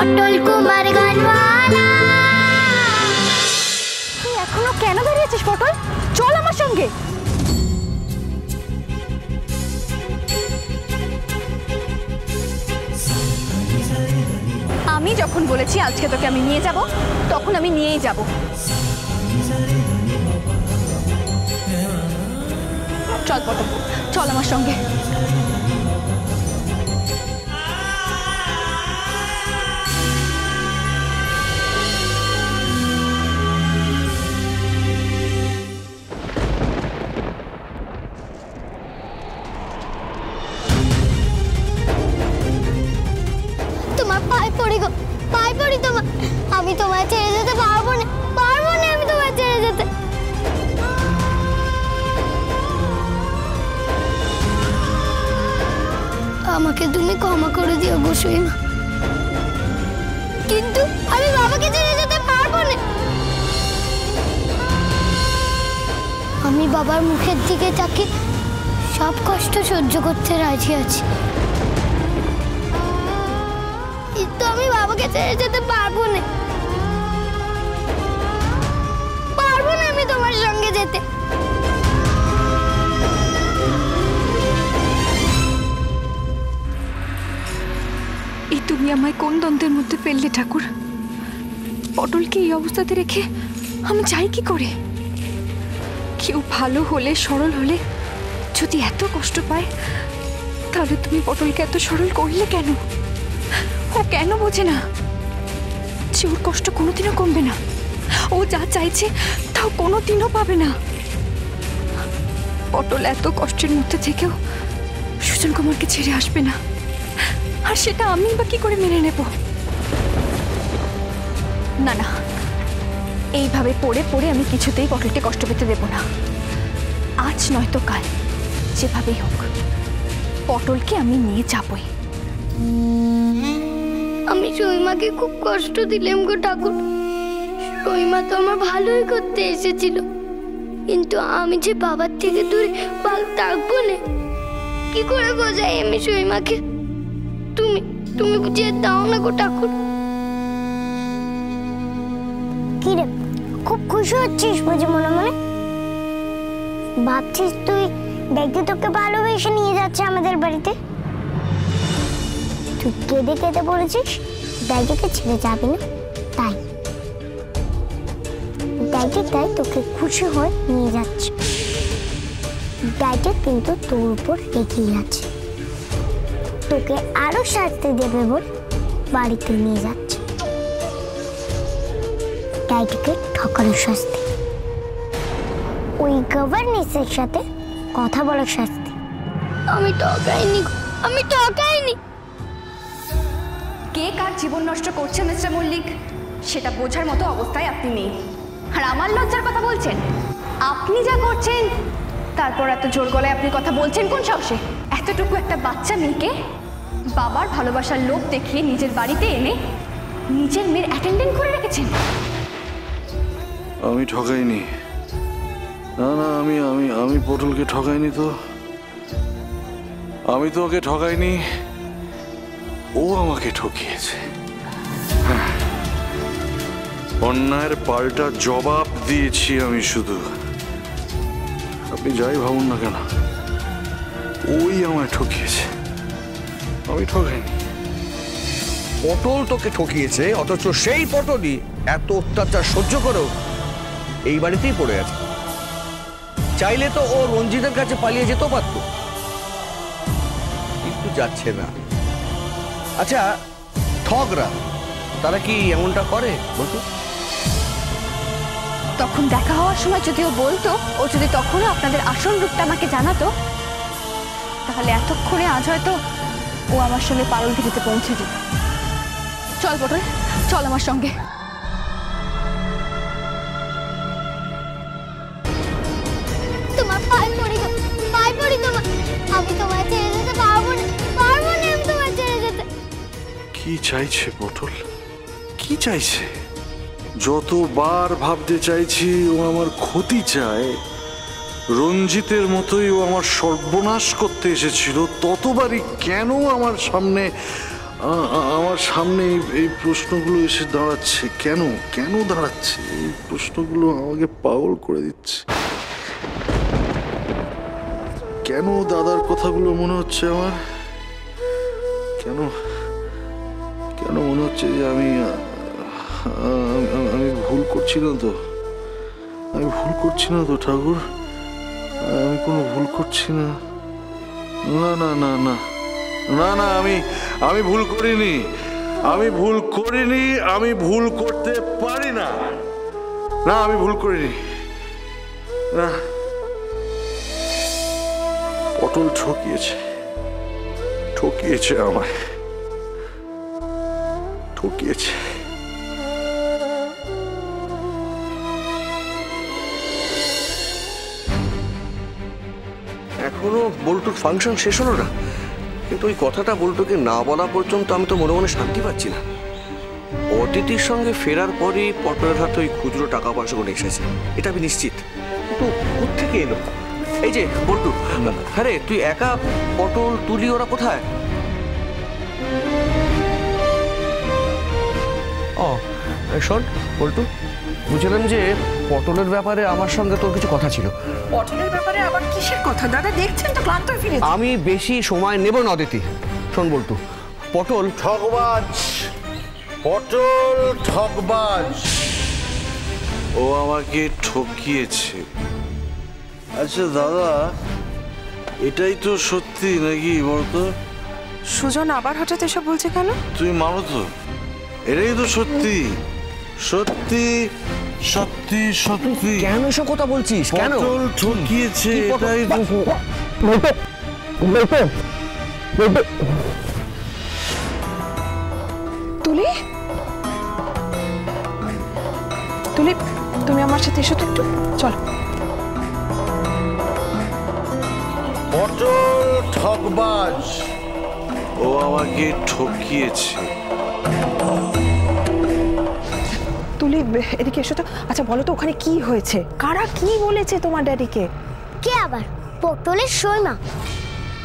পটল কুমার গানওয়ালা। তুই এখনো কেন দাঁড়িয়ে আছিস পটল? চল আমার সঙ্গে। আমি যখন বলেছি আজকে তোকে আমি নিয়ে যাব, তখন আমি নিয়েই যাব। চল পটল, চল আমার সঙ্গে। তোমার পায়ে পড়ি গো, পায়ে পড়ি তোমার। আমি তোমায় ছেড়ে যেতে পারবো না, পারবো না আমি তোমায় ছেড়ে যেতে। আমাকে তুমি ক্ষমা করে দিও গো সীমা, কিন্তু আমি বাবাকে ছেড়ে যেতে পারবো না। আমি বাবার মুখের দিকে তাকিয়ে সব কষ্ট সহ্য করতে রাজি আছি, কিন্তু আমি বাবাকে ছেড়ে যেতে পারবো না, পারবো না আমি তোমার সঙ্গে যেতে। এই তুমি আমায় কোন দ্বন্দ্বের মধ্যে ফেললে ঠাকুর? পটলকে এই অবস্থাতে রেখে আমি চাই কি করে? কেউ ভালো হলে, সরল হলে যদি এত কষ্ট পায়, তাহলে তুমি পটলকে এত সরল করলে কেন? ও কেন বোঝে না যে ওর কষ্ট কোনোদিনও কমবে না? ও যা চাইছে তাও কোনোদিনও পাবে না। পটল এত কষ্টের মধ্যে থেকেও সুজন কুমারকে ছেড়ে আসবে না, আর সেটা আমি বা কি করে মেনে নেব? না না, এইভাবে পড়ে পড়ে আমি কিছুতেই পটলকে কষ্ট পেতে দেব না। আজ নয়তো কাল, যেভাবেই হোক পটলকে আমি নিয়ে যাবই। আমি সীমাকে খুব কষ্ট দিলাম গো ঠাকুর। সীমা তো আমার ভালোই করতে এসেছিল, কিন্তু আমি যে বাবার থেকে দূরে ভালো থাকবো না, কি করে বোঝাই আমি সীমাকে? তুমি তুমি বুঝিয়ে দাও না গো ঠাকুর। কিরে, খুব খুশি হচ্ছিস বুঝি মনে মনে? ভাবছিস তুই দেখতে তোকে ভালোবেসে নিয়ে যাচ্ছে আমাদের বাড়িতে? তুই কেঁদে কেঁদে বলেছিস দাইকে ছেড়ে যাবি না, তাই তাই তোকে খুশি হয়ে নিয়ে যাচ্ছে। দাইকে কিন্তু তোর উপর রেগেই আছে, তোকে আরো শাস্তি দেবে বল বাড়িতে নিয়ে যাচ্ছে। দাইকে ঠকানোর শাস্তি, ওই গভর্নেন্সের সাথে কথা বলার শাস্তি। আমি ঠকাইনি, আমি ঠকাইনি। কে কার জীবন নষ্ট করছে মিস্টার মল্লিক, সেটা বোঝার মতো অবস্থায় আপনি নেই। আর আমার লজ্জার কথা বলছেন? আপনি যা করছেন, তারপর এত জোর গলায় আপনি কথা বলছেন কোন সাহসে? এতটুকু একটা বাচ্চা মেয়েকে বাবার ভালোবাসার লোভ দেখিয়ে নিজের বাড়িতে এনে নিজের মেয়ের অ্যাটেন্ডেন্ট করে রেখেছেন। আমি ঠকাইনি, না না, আমি আমি আমি পটলকে ঠকাইনি তো। আমি তো ওকে ঠকাইনি, ও আমাকে ঠকিয়েছে। অন্যায়ের পাল্টা জবাব দিয়েছি আমি শুধু। আপনি যাই ভাবুন না কেন, ওই আমায় ঠকিয়েছে, আমি ঠকাইনি। পটল তোকে ঠকিয়েছে, অথচ সেই পটলই এত অত্যাচার সহ্য করেও এই বাড়িতেই পড়ে আছে। চাইলে তো ও রঞ্জিতের কাছে পালিয়ে যেতেও পারত, কিন্তু যাচ্ছে না। আচ্ছা, ঠগরা তারা কি এমনটা করে বলতো? তখন দেখা হওয়ার সময় যদি ও বলতো, ও যদি তখনও আপনাদের আসল রূপটা আমাকে জানাতো, তাহলে এতক্ষণে আজ হয়তো ও আমার সঙ্গে পারলঘাটিতে পৌঁছে যেত। চল পটল, চল আমার সঙ্গে। তোমার পায়ে পড়ি গো, পায়ে পড়ি তোমার। আমি তোমায় ছেড়ে যেতে পারবো না, পারবো না আমি তোমায় ছেড়ে যেতে। কি চাইছে পটল, কি চাইছে? যতবার ভাবতে চাইছি ও আমার ক্ষতি চায়, রঞ্জিতের মতোই ও আমার সর্বনাশ করতে এসেছিল, ততবারই কেন আমার সামনে আমার সামনে এই প্রশ্নগুলো এসে দাঁড়াচ্ছে। কেন কেন দাঁড়াচ্ছে? এই প্রশ্নগুলো আমাকে পাগল করে দিচ্ছে। কেন দাদার কথাগুলো মনে হচ্ছে আমার? কেন কেন মনে হচ্ছে যে আমি ভুল করছি না তো? আমি ভুল করছি না তো ঠাকুর? আমি কোনো ভুল করছি না? না না না না না না, আমি ভুল করিনি। আমি ভুল করিনি। আমি ভুল করতে পারি না। না, আমি ভুল করিনি। না, পটল ঠকিয়েছে আমায়, ঠকিয়েছে। এখনো বল্টুর ফাংশন শেষ হলো না, কিন্তু ওই কথাটা বল্টুকে না বলা পর্যন্ত আমি তো মনে মনে শান্তি পাচ্ছি না। অদিতির সঙ্গে ফেরার পরই পটলের হাতে ওই খুচরো টাকা পয়সাগুলো এসেছে, এটা আমি নিশ্চিত। কিন্তু কোত্থেকে এলো? এই যে বল্টু, হ্যাঁ রে, তুই একা? পটল, তুলি ওরা কোথায়? ও শোন বল্টু, বুঝলাম যে পটলের ব্যাপারে আমার সঙ্গে তোর কিছু কথা ছিল। পটলের ব্যাপারে আবার কিসের কথা দাদা? দেখছেন তো ক্লান্ত হয়ে ফিরেছি। আমি বেশি সময় নেব না অদিতি। শোন বল্টু, পটল ঠকবাজ, পটল ঠকবাজ। ও আমাকে ঠকিয়েছে। আচ্ছা দাদা, এটাই তো সত্যি নাকি বলতো? সুজন আবার হঠাৎ এসব বলছে কেন? তুমি মানো তো? এটাই তো সত্যি, সত্যি সত্যি সত্যি। কেন এসব কথা বলছিস? কেন? পটল ঠকিয়েছে, এটাই তুলি, তুলি, তুমি আমার সাথে এসো তো একটু, চলো। পটল ঠকবাজ। ও আমাকে ঠকিয়েছে। তুলি, এদিকে এসো তো। আচ্ছা বলো তো, ওখানে কি হয়েছে? কারা কি বলেছে তোমার ড্যাডিকে? কে আবার? পটলের সইমা।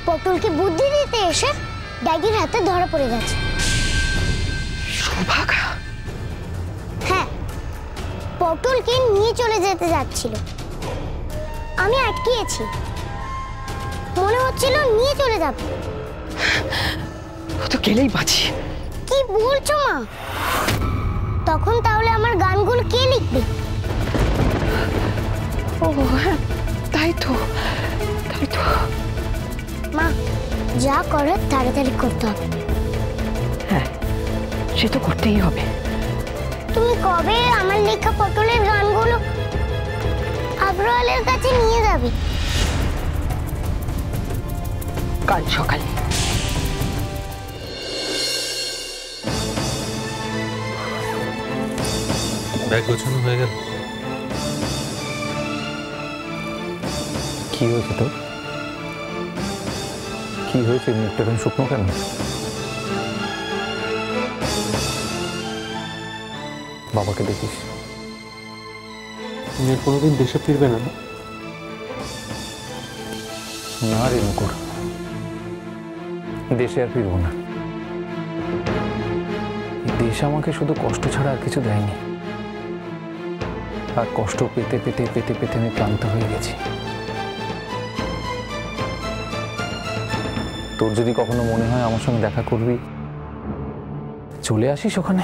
পটলকে বুদ্ধি দিতে এসে ড্যাডির হাতে ধরা পড়ে গেছে। সুভাগা? হ্যাঁ, পটলকে নিয়ে চলে যেতে যাচ্ছিল, আমি আটকিয়েছি। মনে হচ্ছিল নিয়ে চলে যাবে। ও তো গেলেই বাঁচি। কি বলছো মা? তখন তাহলে আমার গানগুলো কে লিখবে? ও হ্যাঁ, তাই তো। মা, যা করার তাড়াতাড়ি করতে হবে। হ্যাঁ, সে তো করতেই হবে। তুমি কবে আমার লেখা পটলের গানগুলো আবরালের কাছে নিয়ে যাবে? কাল সকালে। ব্যাগ গোছানো হয়ে গেল? কি হয়েছে তোর? কি হয়েছে? মুখটা এখন শুকনো কেন? বাবাকে দেখিস? তুমি আর কোনোদিন দেশে ফিরবে না? না রে মুকুর, দেশে আর ফিরবো না। দেশ আমাকে শুধু কষ্ট ছাড়া আর কিছু দেয়নি, আর কষ্ট পেতে পেতে পেতে পেতে আমি ক্লান্ত হয়ে গেছি। তোর যদি কখনো মনে হয় আমার সঙ্গে দেখা করবি, চলে আসিস, ওখানে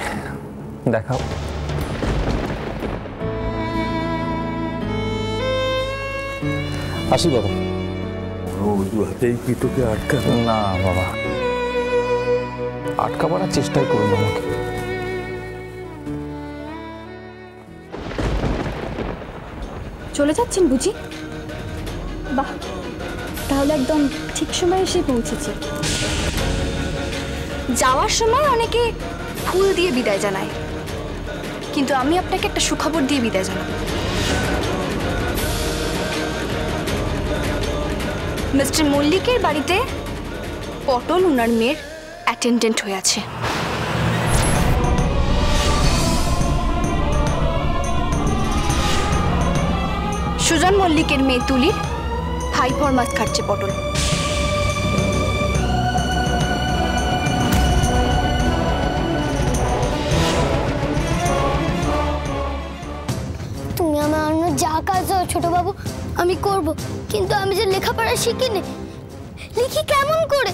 দেখাও। আসি বাবা। এই কি তোকে আটকাবে? না বাবা, আটকাবার চেষ্টাই করুন আমাকে। চলে যাচ্ছেন বুঝি? বাহ, তাহলে একদম ঠিক সময় এসে পৌঁছেছি। যাওয়ার সময় অনেকে ফুল দিয়ে বিদায় জানায়, কিন্তু আমি আপনাকে একটা সুখবর দিয়ে বিদায় জানাবো। মিস্টার মল্লিকের বাড়িতে পটল ওনার মেয়ের অ্যাটেন্ডেন্ট হয়ে আছে। সুজন মল্লিকের মেয়ে তুলির হাই ফরমাস খাচ্ছে পটল। আমি করব, কিন্তু আমি যে লেখাপড়া শিখিনি, লিখি কেমন করে?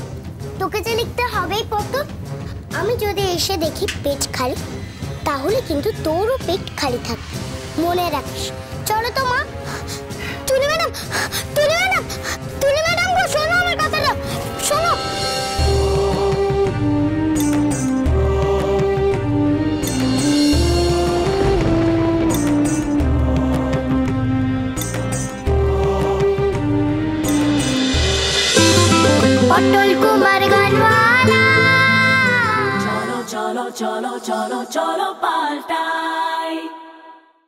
তোকে যে লিখতে হবেই পটল। আমি যদি এসে দেখি পেট খালি, তাহলে কিন্তু তোরও পেট খালি থাকবে, মনে রাখিস। চলো তো মা। তুলি ম্যাডাম, তুলি ম্যাডাম, তুলি ম্যাডাম গো, শোনো আমার কথাটা, শোনো। পটল কুমার গানওয়ালা। চলো চলো চলো চলো চলো পাল্টা